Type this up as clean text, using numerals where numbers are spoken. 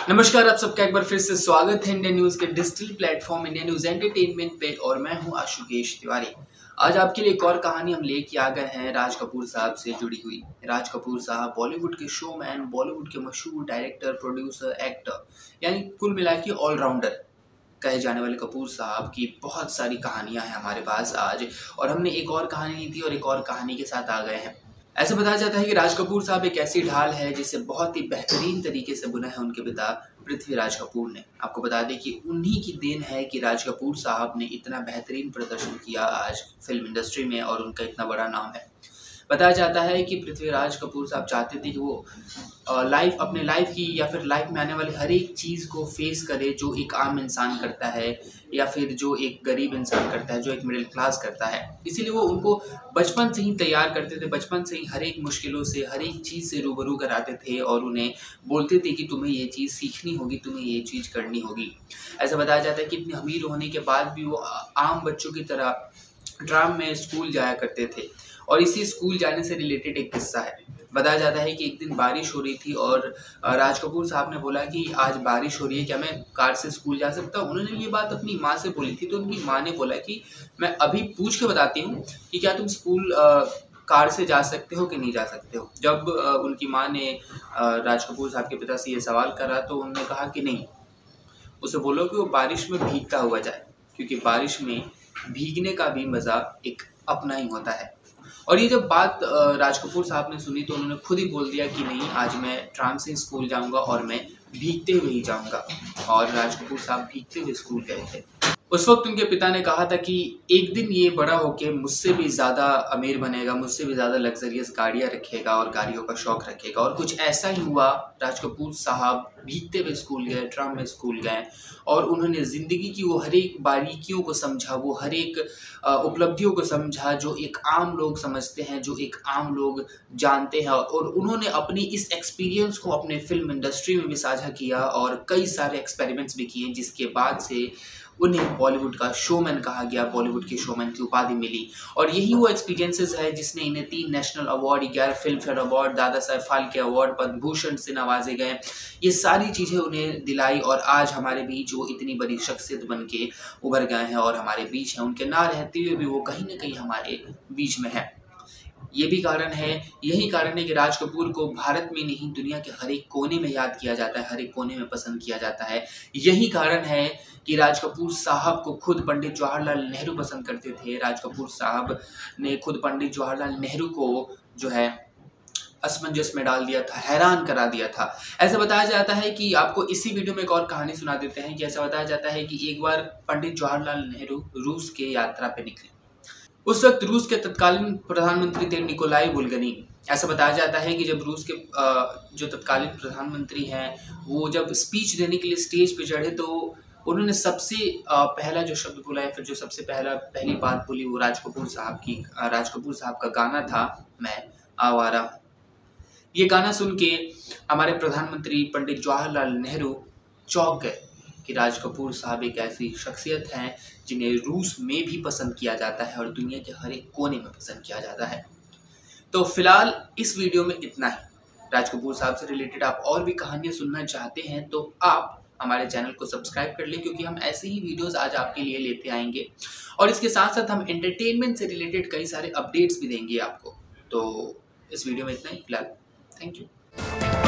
नमस्कार, आप सबका एक बार फिर से स्वागत है इंडिया न्यूज़ के digital platform India news entertainment पे और मैं हूं आशुकेश तिवारी। आज आपके लिए एक और कहानी हम लेके आ गए हैं राज कपूर साहब से जुड़ी हुई। राज कपूर साहब बॉलीवुड के शोमैन, बॉलीवुड के मशहूर डायरेक्टर, प्रोड्यूसर, एक्टर यानी कुल मिला के ऑलराउंडर कहे जाने वाले कपूर साहब की बहुत सारी कहानियां हैं हमारे पास आज। और हमने एक और कहानी ली थी और एक और कहानी के साथ आ गए हैं। ऐसा बताया जाता है कि राज कपूर साहब एक ऐसी ढाल है जिसे बहुत ही बेहतरीन तरीके से बुना है उनके पिता पृथ्वीराज कपूर ने। आपको बता दें कि उन्हीं की देन है कि राज कपूर साहब ने इतना बेहतरीन प्रदर्शन किया आज फिल्म इंडस्ट्री में और उनका इतना बड़ा नाम है। बताया जाता है कि पृथ्वीराज कपूर साहब चाहते थे कि वो अपने लाइफ की या फिर लाइफ में आने वाली हर एक चीज़ को फेस करे जो एक आम इंसान करता है या फिर जो एक गरीब इंसान करता है, जो एक मिडिल क्लास करता है। इसीलिए वो उनको बचपन से ही तैयार करते थे, बचपन से ही हर एक मुश्किलों से, हर एक चीज़ से रूबरू कराते थे और उन्हें बोलते थे कि तुम्हें ये चीज़ सीखनी होगी, तुम्हें ये चीज़ करनी होगी। ऐसा बताया जाता है कि इतने अमीर होने के बाद भी वो आम बच्चों की तरह ट्राम में स्कूल जाया करते थे। और इसी स्कूल जाने से रिलेटेड एक किस्सा है। बताया जाता है कि एक दिन बारिश हो रही थी और राज कपूर साहब ने बोला कि आज बारिश हो रही है, क्या मैं कार से स्कूल जा सकता हूँ। उन्होंने ये बात अपनी माँ से बोली थी तो उनकी माँ ने बोला कि मैं अभी पूछ के बताती हूँ कि क्या तुम स्कूल कार से जा सकते हो कि नहीं जा सकते हो। जब उनकी माँ ने राज कपूर साहब के पिता से ये सवाल करा तो उन्होंने कहा कि नहीं, उसे बोलो कि वो बारिश में भीगता हुआ जाए, क्योंकि बारिश में भीगने का भी मज़ा एक अपना ही होता है। और ये जब बात राज कपूर साहब ने सुनी तो उन्होंने खुद ही बोल दिया कि नहीं, आज मैं ट्राम से स्कूल जाऊंगा और मैं भीगते हुए ही जाऊंगा। और राज कपूर साहब भीगते हुए स्कूल गए थे। उस वक्त उनके पिता ने कहा था कि एक दिन ये बड़ा होके मुझसे भी ज़्यादा अमीर बनेगा, मुझसे भी ज़्यादा लग्जरियस गाड़ियाँ रखेगा और गाड़ियों का शौक़ रखेगा। और कुछ ऐसा ही हुआ। राज कपूर साहब भीगते हुए स्कूल गए, ट्राम में स्कूल गए और उन्होंने ज़िंदगी की वो हर एक बारीकियों को समझा, वो हर एक उपलब्धियों को समझा जो एक आम लोग समझते हैं, जो एक आम लोग जानते हैं। और उन्होंने अपनी इस एक्सपीरियंस को अपने फिल्म इंडस्ट्री में भी साझा किया और कई सारे एक्सपेरिमेंट्स भी किए, जिसके बाद से उन्हें बॉलीवुड का शोमैन कहा गया, बॉलीवुड के शोमैन की उपाधि मिली। और यही वो एक्सपीरियंसेस है जिसने इन्हें 3 national award, 11 film fair award, Dada Saheb Phalke award, Padma Bhushan से नवाजे गए। ये सारी चीज़ें उन्हें दिलाई और आज हमारे बीच वो इतनी बड़ी शख्सियत बन के उभर गए हैं और हमारे बीच हैं। उनके ना रहते हुए भी वो कहीं ना कहीं हमारे बीच में है। यही कारण है कि राज कपूर को भारत में नहीं, दुनिया के हर एक कोने में याद किया जाता है, हर एक कोने में पसंद किया जाता है। यही कारण है कि राज कपूर साहब को खुद पंडित जवाहरलाल नेहरू पसंद करते थे। राज कपूर साहब ने खुद पंडित जवाहरलाल नेहरू को जो है असमंजस में डाल दिया था, हैरान करा दिया था। ऐसा बताया जाता है कि आपको इसी वीडियो में एक और कहानी सुना देते हैं कि ऐसा बताया जाता है कि एक बार पंडित जवाहरलाल नेहरू रूस के यात्रा पे निकले। उस वक्त रूस के तत्कालीन प्रधानमंत्री थे निकोलाई बुल्गेनिन। ऐसा बताया जाता है कि जब रूस के जो तत्कालीन प्रधानमंत्री हैं वो जब स्पीच देने के लिए स्टेज पे चढ़े तो उन्होंने सबसे पहला जो शब्द बोला या फिर जो सबसे पहली बात बोली वो राज कपूर साहब का गाना था, मैं आवारा हूँ। ये गाना सुन के हमारे प्रधानमंत्री पंडित जवाहरलाल नेहरू चौंक गए कि राज कपूर साहब एक ऐसी शख्सियत हैं जिन्हें रूस में भी पसंद किया जाता है और दुनिया के हर एक कोने में पसंद किया जाता है। तो फिलहाल इस वीडियो में इतना ही। राज कपूर साहब से रिलेटेड आप और भी कहानियां सुनना चाहते हैं तो आप हमारे चैनल को सब्सक्राइब कर लें, क्योंकि हम ऐसे ही वीडियोस आज आपके लिए लेते आएंगे और इसके साथ साथ हम एंटरटेनमेंट से रिलेटेड कई सारे अपडेट्स भी देंगे आपको। तो इस वीडियो में इतना ही फिलहाल। Thank you.